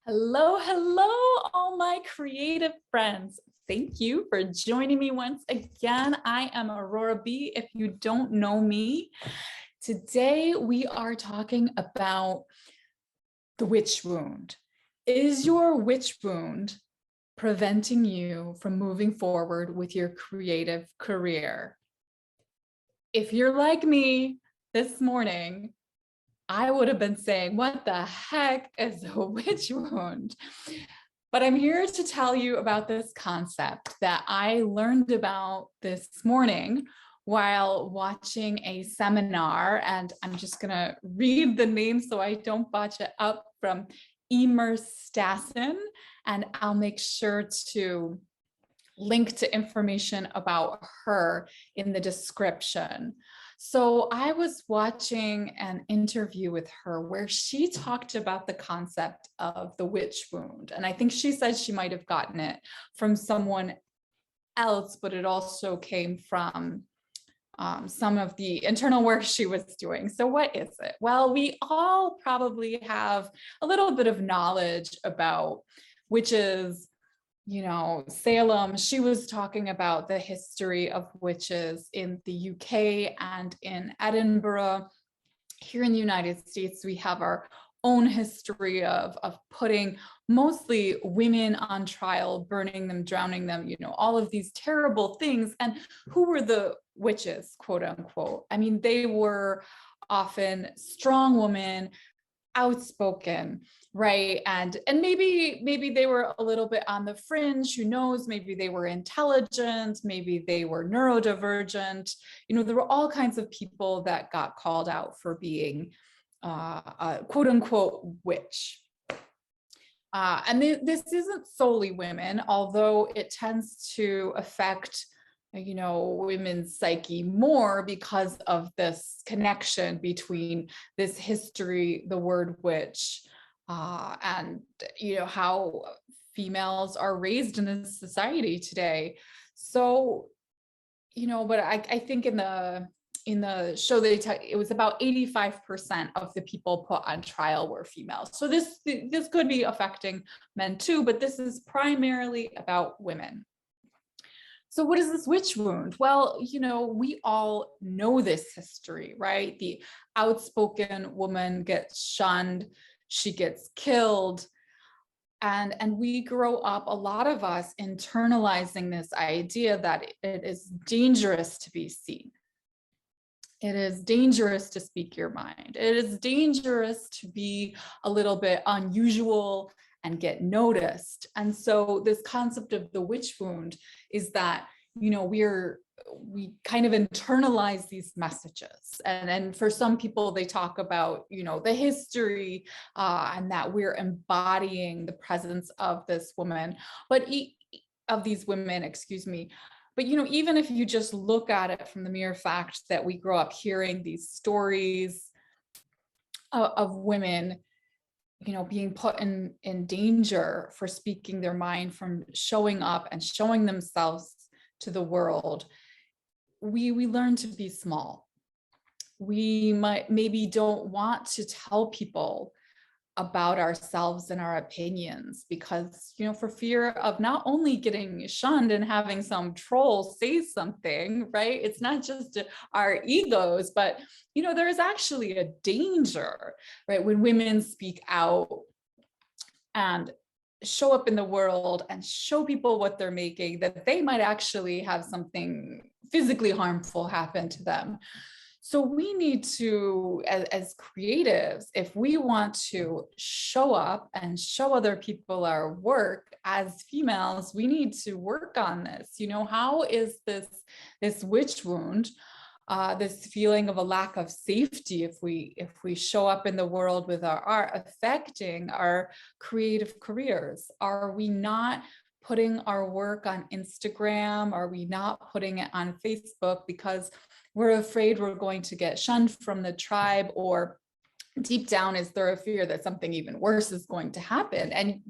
Hello, hello, all my creative friends. Thank you for joining me once again. I am Aurora B. If you don't know me, today we are talking about the witch wound. Is your witch wound preventing you from moving forward with your creative career? If you're like me this morning, I would have been saying, what the heck is a witch wound? But I'm here to tell you about this concept that I learned about this morning while watching a seminar. And I'm just going to read the name so I don't botch it up, from Eimear Stassin. And I'll make sure to link to information about her in the description. So I was watching an interview with her where she talked about the concept of the witch wound. And I think she said she might have gotten it from someone else, but it also came from some of the internal work she was doing. So what is it? Well, we all probably have a little bit of knowledge about witches. Salem, she was talking about the history of witches in the UK and in Edinburgh. Here in the United States, we have our own history of putting mostly women on trial, burning them, drowning them, all of these terrible things. And who were the witches, quote unquote? I mean, they were often strong women, outspoken, right? And maybe they were a little bit on the fringe, who knows? Maybe they were intelligent, maybe they were neurodivergent. There were all kinds of people that got called out for being a quote unquote witch. And this isn't solely women, although it tends to affect women's psyche more because of this connection between this history, the word witch, and how females are raised in this society today. So, but I think in the show it was about 85% of the people put on trial were females. So this could be affecting men too, but this is primarily about women. So what is this witch wound? Well, we all know this history, right? The outspoken woman gets shunned, she gets killed. And we grow up, a lot of us, internalizing this idea that it is dangerous to be seen. It is dangerous to speak your mind. It is dangerous to be a little bit unusual and get noticed. And so this concept of the witch wound is that, we kind of internalize these messages. And for some people, they talk about, the history and that we're embodying the presence of this woman, of these women, excuse me. But, even if you just look at it from the mere fact that we grow up hearing these stories of women, being put in danger for speaking their mind, from showing up and showing themselves to the world, we learn to be small. We maybe don't want to tell people about ourselves and our opinions because, for fear of not only getting shunned and having some troll say something, right? It's not just our egos, but, there is actually a danger, right? When women speak out and show up in the world and show people what they're making, that they might actually have something physically harmful happen to them. So we need to, as creatives, if we want to show up and show other people our work as females, we need to work on this. How is this witch wound, this feeling of a lack of safety, if we show up in the world with our art, affecting our creative careers? Are we not putting our work on Instagram? Are we not putting it on Facebook because we're afraid we're going to get shunned from the tribe? Or deep down, is there a fear that something even worse is going to happen? And,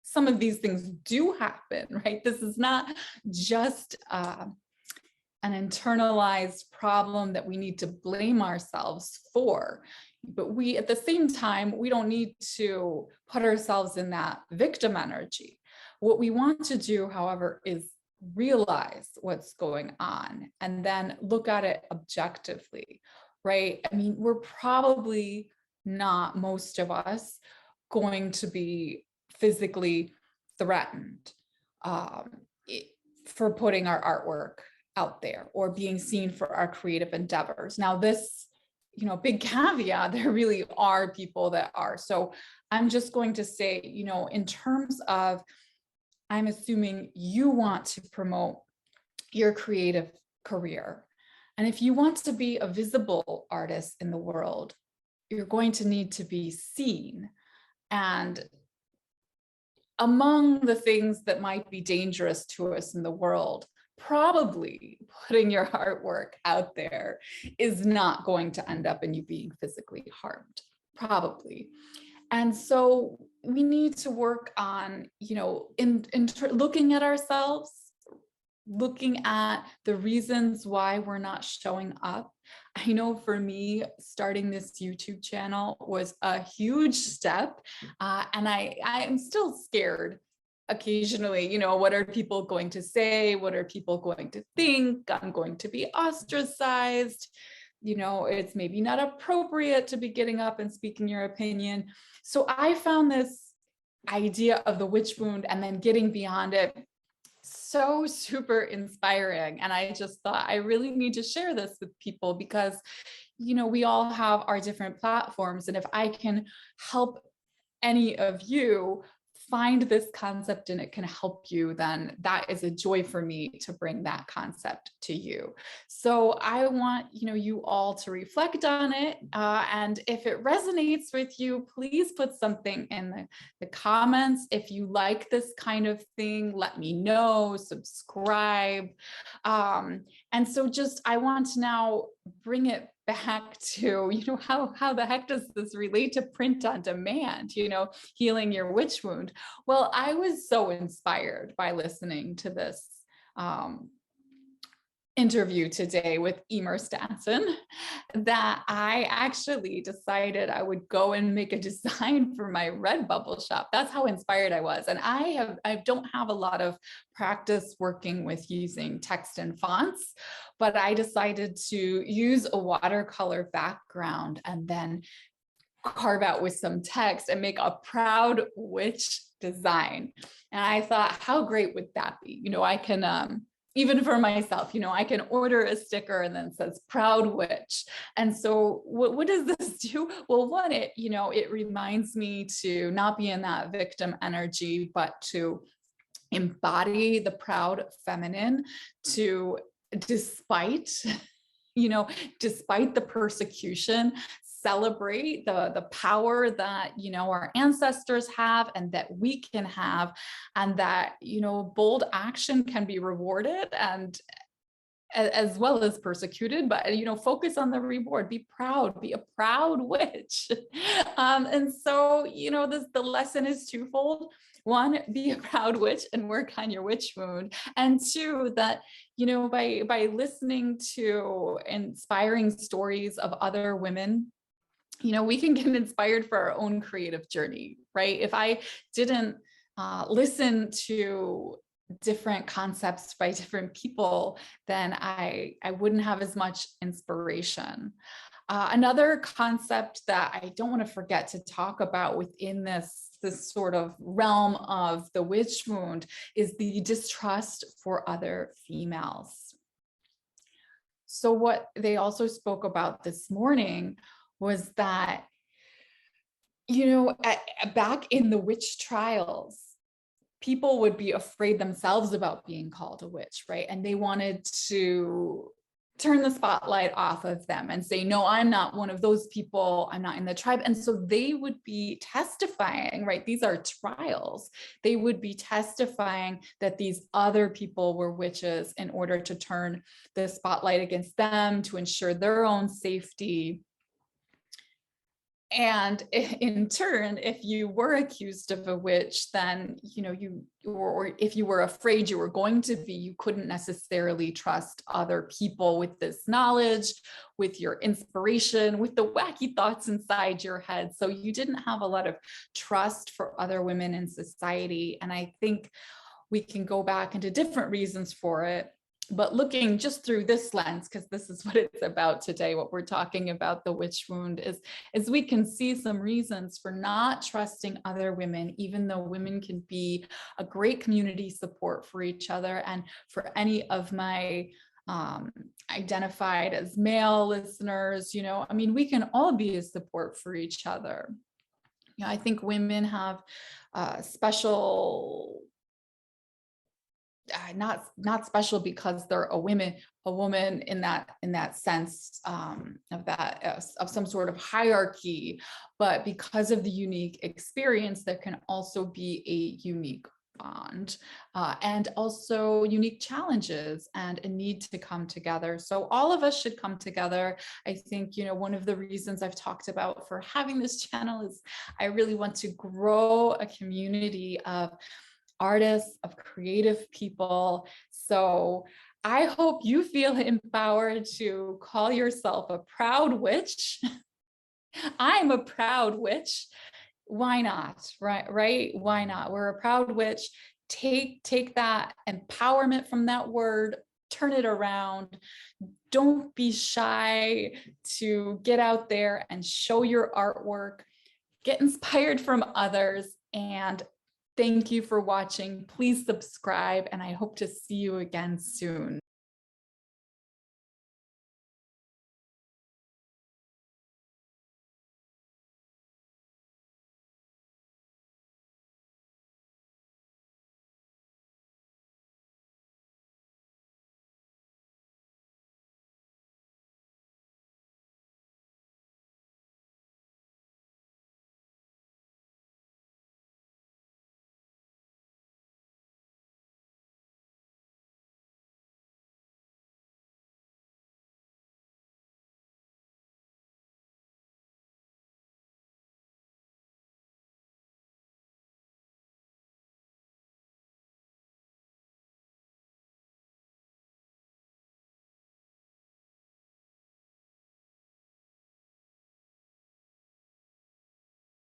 some of these things do happen, right? This is not just an internalized problem that we need to blame ourselves for. But we, at the same time, we don't need to put ourselves in that victim energy. What we want to do, however, is realize what's going on and then look at it objectively, right? I mean, we're probably not, most of us, going to be physically threatened um, for putting our artwork out there or being seen for our creative endeavors. Now, this, big caveat, there really are people that are. So I'm just going to say, in terms of, I'm assuming you want to promote your creative career. And if you want to be a visible artist in the world, you're going to need to be seen. And among the things that might be dangerous to us in the world, probably putting your artwork out there is not going to end up in you being physically harmed, probably. And so we need to work on, looking at ourselves, looking at the reasons why we're not showing up. I know for me, starting this YouTube channel was a huge step, and I am still scared occasionally. What are people going to say? What are people going to think? I'm going to be ostracized. It's maybe not appropriate to be getting up and speaking your opinion. So I found this idea of the witch wound and then getting beyond it so super inspiring. And I just thought I really need to share this with people because, we all have our different platforms. And if I can help any of you find this concept and it can help you, then that is a joy for me to bring that concept to you. So I want, you all to reflect on it. And if it resonates with you, please put something in the comments. If you like this kind of thing, let me know, subscribe. And so I want to now bring it back to, how the heck does this relate to print on demand, healing your witch wound? Well, I was so inspired by listening to this interview today with Eimear Stassin that I actually decided I would go and make a design for my Redbubble shop. That's how inspired I was. And I don't have a lot of practice working with using text and fonts, but I decided to use a watercolor background and then carve out with some text and make a proud witch design. And I thought, how great would that be? I can, even for myself, I can order a sticker and then says proud witch. And so what does this do? Well, one, it reminds me to not be in that victim energy, but to embody the proud feminine, to despite the persecution, celebrate the power that, our ancestors have and that we can have, and that, bold action can be rewarded and as well as persecuted, but, focus on the reward, be proud, be a proud witch. And so, the lesson is twofold. One, be a proud witch and work on your witch wound. And two, that, by listening to inspiring stories of other women, we can get inspired for our own creative journey, right? If I didn't listen to different concepts by different people, then I wouldn't have as much inspiration. Another concept that I don't want to forget to talk about within this sort of realm of the witch wound is the distrust for other females. So what they also spoke about this morning was that, back in the witch trials, people would be afraid themselves about being called a witch, right? And they wanted to turn the spotlight off of them and say, no, I'm not one of those people. I'm not in the tribe. And so they would be testifying, right? These are trials. They would be testifying that these other people were witches in order to turn the spotlight against them, to ensure their own safety. And in turn, if you were accused of a witch, then, or if you were afraid you were going to be, you couldn't necessarily trust other people with this knowledge, with your inspiration, with the wacky thoughts inside your head. So you didn't have a lot of trust for other women in society. And I think we can go back into different reasons for it. But looking just through this lens, because this is what it's about today, what we're talking about, the witch wound, is we can see some reasons for not trusting other women, even though women can be a great community support for each other. And for any of my identified as male listeners, we can all be a support for each other. I think women have special, not special because they're a woman in that sense of some sort of hierarchy, but because of the unique experience, there can also be a unique bond and also unique challenges and a need to come together. So all of us should come together. I think, one of the reasons I've talked about for having this channel is I really want to grow a community of artists, of creative people. So I hope you feel empowered to call yourself a proud witch. I'm a proud witch. Why not? Right? Why not? We're a proud witch. Take that empowerment from that word, turn it around. Don't be shy to get out there and show your artwork. Get inspired from others, and thank you for watching. Please subscribe, and I hope to see you again soon.